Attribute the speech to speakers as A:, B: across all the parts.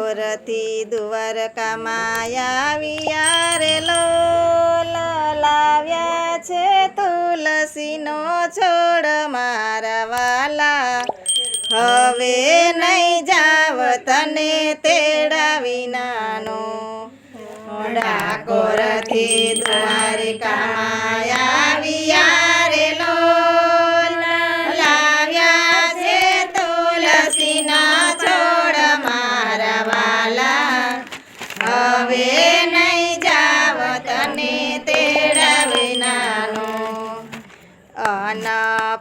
A: ડાકોરથી દ્વારકામાં આવ્યા રે લોલ, લાવ્યા છે તુલસીનો છોડ મારા વાલા. હવે નહીં જાવ તને તેડાવી નાનો, ડાકોરથી દ્વારકામાં આવ્યા રે લોલ, લાવ્યા છે તુલસીના છોડ મારા વાલા. હવે નહીં જાવ તને તેડાવી નાનો, અન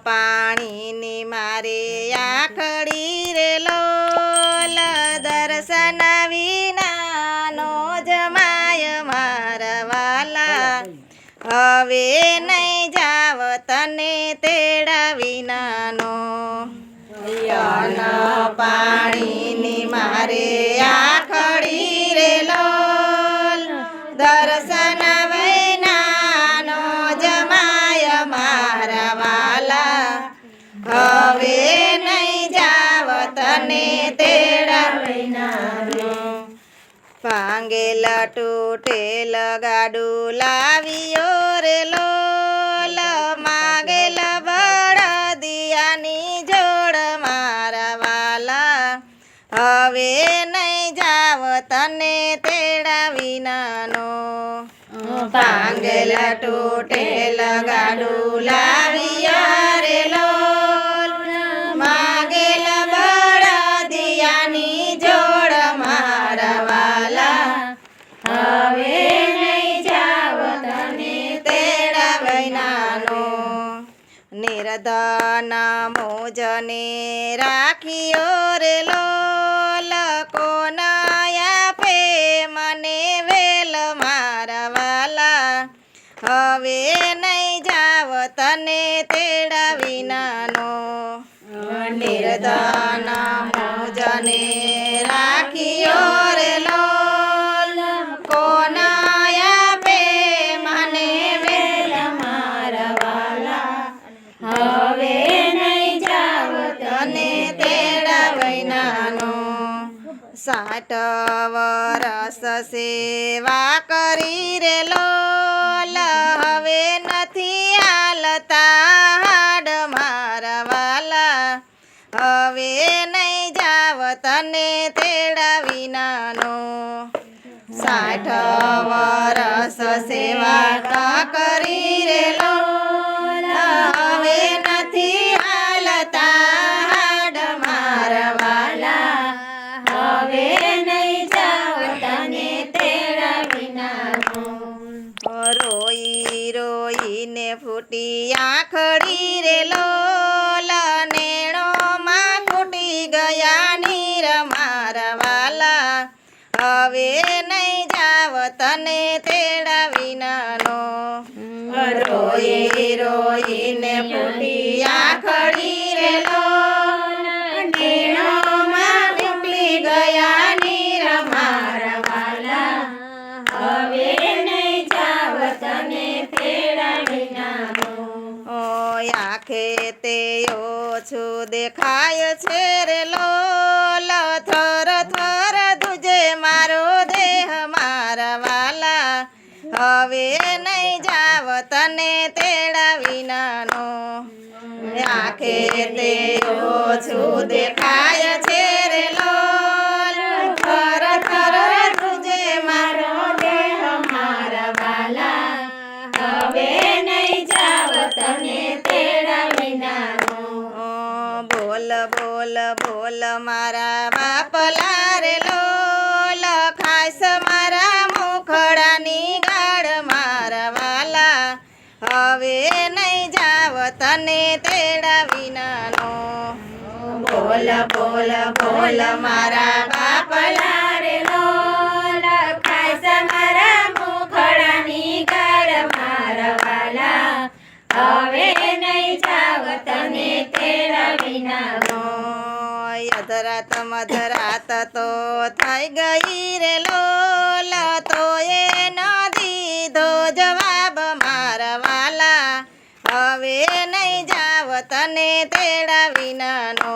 A: પાણીની મારે આખડી રે લોલ, દર્શન વિનાનો જમાય મારા વાલા. હવે નહીં જાવ તને તેડાવી નાનો, અન પાણીની મારે આખડી રે લોલ, દર્શન વિનાનો જમાય મારા વાલા. હવે નહીં જાવ તને તેડાવી નાનો, ભાંગેલ તૂટેલ ગાડું લાવ્યો રે લોલ, માગેલ બળદિયાની જોડ મારા વાલા. હવે નહીં જાવ તને તેડાવી નાનો, ભાંગેલ તૂટેલ ગાડું લાવ્યો રે લોલ, માગેલ બળદિયાની જોડ મારા વાલા. હવે નહીં જાવ તને તેડાવી નાનો, નિર્ધન મોજને રાખ્યો રે લોલ, કોન આપે મને વેલ મારા વાલા. હવે નહીં જાવ તને તેડાવી નાનો, નિર્ધન મોજને રાખ્યો રે લોલ, કોન આપે મને વેલ મારા વાલા. હવે નહીં જાવ તને તેડાવી નાનો, 60 વરસ સેવા કરી રે લોલ, હવે નથી હાલતા હાડ મારા વાલા. હવે નહીં જાવ તને તેડાવી નાનો, 60 વરસ સેવા કરી રે લોલ, હવે નથી હાલતા હાડ મારા વાલા. હવે નહીં જાવ તને તેડાવી નાનો, રોઈ રોઈને ફૂટી આંખડી રે લોલ, નેણોમાં ફૂટી ગયા નીર મારા વાલા. હવે નહીં જાવ તને તેડાવી નાનો, રોઈ રોઈને ફૂટી આંખડી રે લોલ, નેણોમાં ફૂટી ગયા નીર મારા વાલા. હવે નહીં જાવ તને તેડાવી નાનો, આંખે તે ઓછું દેખાય છે રે લોલ, થર થર ધ્રુજે મારો દેહ મારા વાલા. હવે નહીં જાવ તને તેડાવી નાનો, આંખે તે ઓછું દેખાય છે રે લોલ, થર થર ધ્રુજે મારો દેહ મારા વાલા. હવે નહીં જાવ તને તેડાવી નાનો, બોલ બોલ બોલ મારા બાપલા રે લોલ, ખાસ મારા મુખડાની ગાળ મારા વાલા. હવે નહીં જાવ તને તેડાવી નાનો, બોલ બોલ બોલ મારા બાપલા રે લોલ, ખાસ મારા મુખડાની ગાળ મારા વાલા. હવે નહીં જાવ તને તેડાવી નાનો, અધરાત મધરાત તો થઈ ગઈ રે લોલ, તો એ ન દીધો જવાબ મારા વાલા. હવે નહીં જાવ તને તેડાવી નાનો,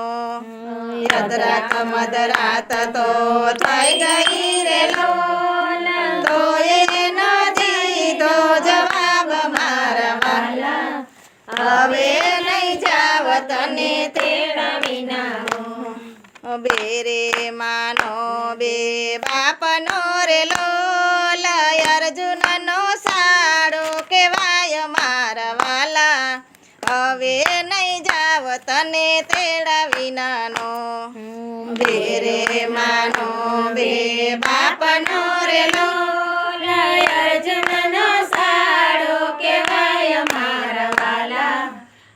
A: અધરાત મધરાત તો થઈ ગઈ રે લોલ તો એનો દીધો જવાબ મારા વાલા હવે નહીં જાવ તને તેડા વિના બે રે માનો બે બાપનો રે લોલ અર્જુનનો સાડો કહેવાય મારા વાલા હવે નહીં જાવ તને તેડા વિનાનો બે રે માનો બે બાપનો રે લોલ અર્જુનનો સાડો કહેવાય મારા વાલા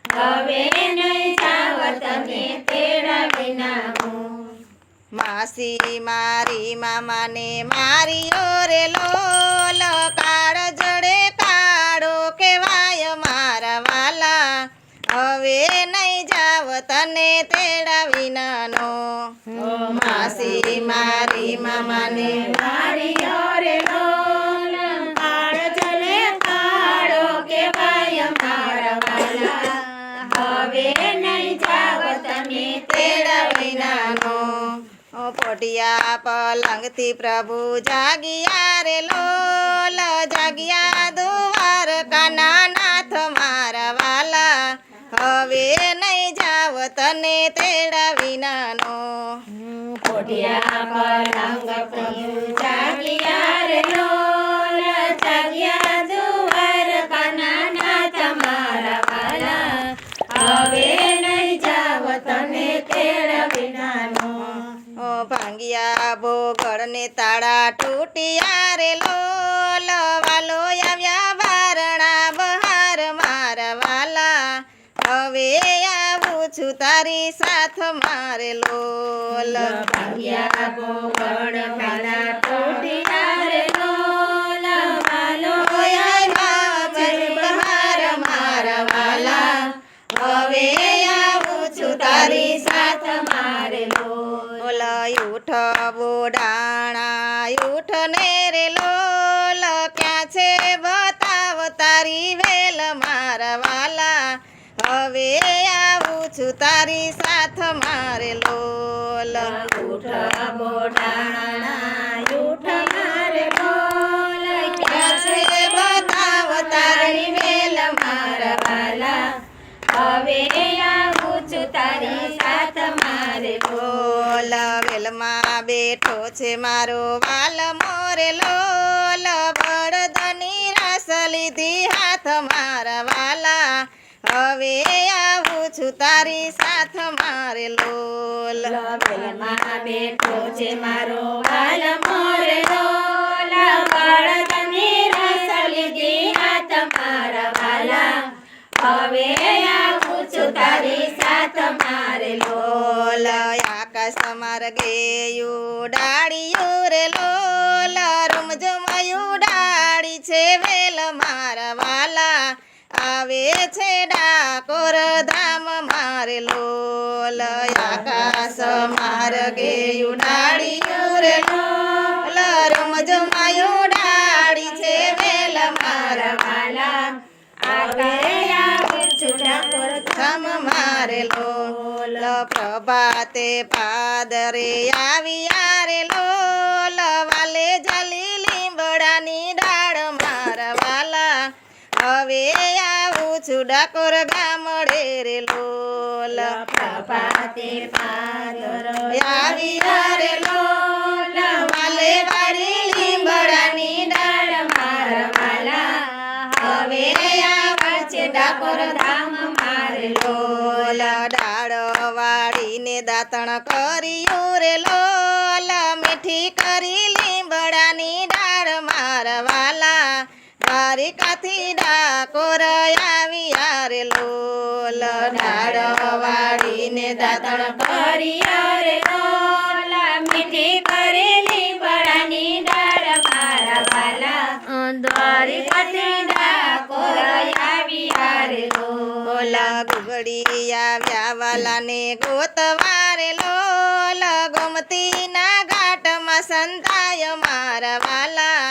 A: હવે નહીં જાવ તને તેડા વિનાનો માસી મારી મામાને મારીઓ રે લોલ કાળ જડે કાળો કહેવાય મારા વાલા હવે નહીં જાવ તને તેડા વિનાનો માસી મારી મામાને મારીઓ રે લોલ કાળ જડે કાળો કહેવાય મારા વાલા હવે નહીં જાવ તને તેડા વિનાનો પોટિયા પલંગથી પ્રભુ જાગિયા રે લોલ જાગિયા દ્વારકાના નાથ મારા વાલા હવે નહીં જાવ તને તેડા વિનાનો પોટિયા પલંગ પ્રભુ જાગિયા રે લોલ જાગિયા દ્વારકાના નાથ મારા વાલા હવે નહીં જાવ તને તેડા વિનાનો ભાંગ્યા ભોગળને તાળા તૂટ્યા રે લોલ વાલો આવ્યા વારણા બહાર મારા વાલા હવે આવું છું તારી સાથ મારે લોલ ભાંગ્યા ભોગળ તાળા તૂટ્યા રે લોલ વાલો આવ્યા બહાર મારા વાલા હવે આવું છું તારી સાથ મારે લોલ ઉઠ બોડાણા ઉઠ ને રે લોલ ક્યાં છે બતાવ તારી વેલ મારા વાલા હવે આવું છું તારી સાથ મારે લોલ ઉઠ બોડાણા ઉઠ મારે લોલ ક્યાં છે બતાવ તારી વેલ મારા વાલા હવે આવું છું તારી સાથ મારે લોલ વેલમાં બેઠો છે મારો વાલ મોરે લોલ બળદની રાસ લીધી હાથ મારા વાલા હવે આવું છું તારી સાથ મારે લોલ વેલમાં બેઠો છે મારો વાલ મોરે લોલ બળદની રાસ લીધી હાથ મારા વાલા હવે આવું છું તારી સાથ મારે લોલ આકાશ માર્ગે ઉડાડ્યું રે લોલ રૂમઝુમયું ડાળી છે વેલ મારા વાલા આવે છે ડાકોર ધામ મારે લોલ આકાશ માર્ગે ઉડાડ્યું રે લોલ રૂમઝુમયું ડાળી છે વેલ મારા વાલા ધામ મારે લોલ પ્રભાતે પાદરે આવ્યા રે લોલ વાલે જલી લીંબડાની ડાળ મારા વાલા હવે આવું છું ડાકોર ગામડે રે લોલ પ્રભાતે પાદર આવ્યા રે લોલ વાલે વાળી લીંબડાની ડાળ મારા વાલા હવે આવું છે ડાકોર ધામ મારે લોલ ડાળ વાળીને દાંતણ કર્યું રે લોલ મીઠી કરી લીંબડાની ડાળ મારા વાલા દ્વારિકાથી ડાકોર આવ્યા રે લોલ ડાળ વાળીને દાંતણ કર્યા રે લોલ મીઠી કરી લીંબડાની ડાળ મારા વાલા દ્વારિકાથી ડાકોર આવ્યા રે લોલ ગુગડી આવ્યા વાલાને ગોતવારે લોલ ગોમતીના ઘાટમાં સંતાય મારા વાલા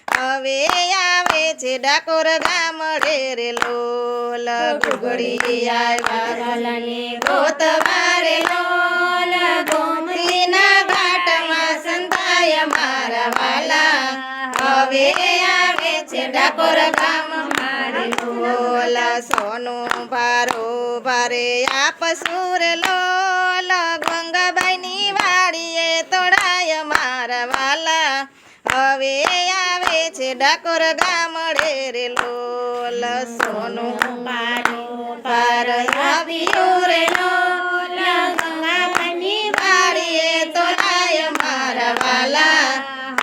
A: હવે આવે છે ડાકોર ગામડે રે લોલ ગુગડી આવ્યા વાલાને ગોતવારે લોલ હવે આવે છે ડાકોર ગામ મારે લોલ સોનું ભારો ભારે આપ સુર લોલ ગંગાબાઈની વાડીએ તોડાય મારા વાલા હવે આવે છે ડાકોર ગામડે રે લોલ સોનું ભારો ભાર આવ્યું રે લોલ ગંગાબાઈની વાડીએ તોડાય મારા વાલા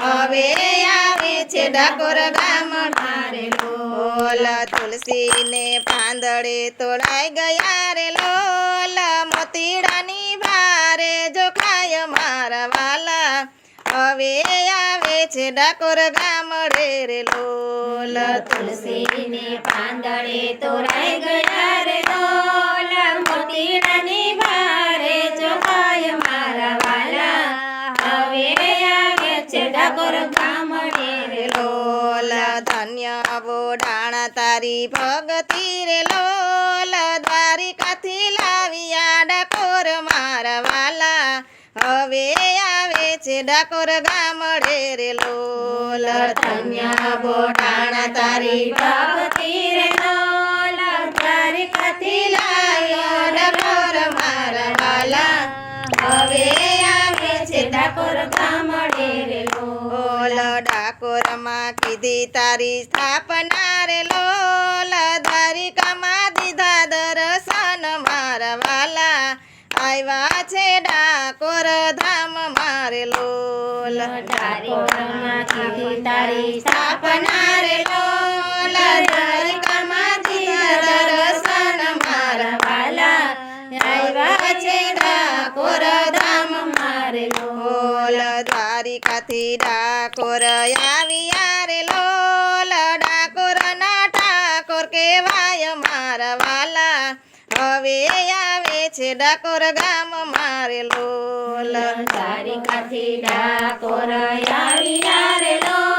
A: હવે આવે છે ડાકોર ગામ મારે લોલ તુલસીને પાંદડે તોડાઈ ગયા રે લોલ મોતીડાની ભારે જોખાય મારા વાલા હવે આવે છે ડાકોર ગામડે રે લોલ
B: તુલસીને પાંદડે તોડાઈ ગયા રે લોલ મોતીડાની ભારે જોખાય મારા વાલા હવે આવે છે ડાકોર ગામડે રે
A: લોલ ધન્ય બોડાણા તારી ભગતિ રે લોલ દ્વારિકાથી લાવ્યા ડાકોર મારા વાલા હવે આવે છે ડાકોર ગામડે રે લોલ
B: ધન્ય બોડાણા તારી ભક્તિ રે લોલ દ્વારિકાથી લાવ્યા ડાકોર મારા વાલા હવે આવે છે ડાકોર ગામડે રે
A: લોલ ડાકોરમાં કીધી તારી સ્થાપના રે લોલ દ્વારિકામાં દીધા દર્શન મારા વાલા આવ્યા છે ડાકોર ધામ મારે લોલ
B: ડાકોરમાં કીધી તારી સ્થાપના રે લોલ દ્વારિકામાં દીધા દર્શન મારા વાલા આવ્યા છે ડાકોર ધામ મારે
A: લોલ દ્વારિકાથી ડાકોર આવ્યા રે લોલ ડાકોરના ઠાકોર કહેવાય મારા વાલા હવે આવે છે ડાકોર ગામ મારે લોલ
B: દ્વારિકાથી ડાકોર આવ્યા રે લોલ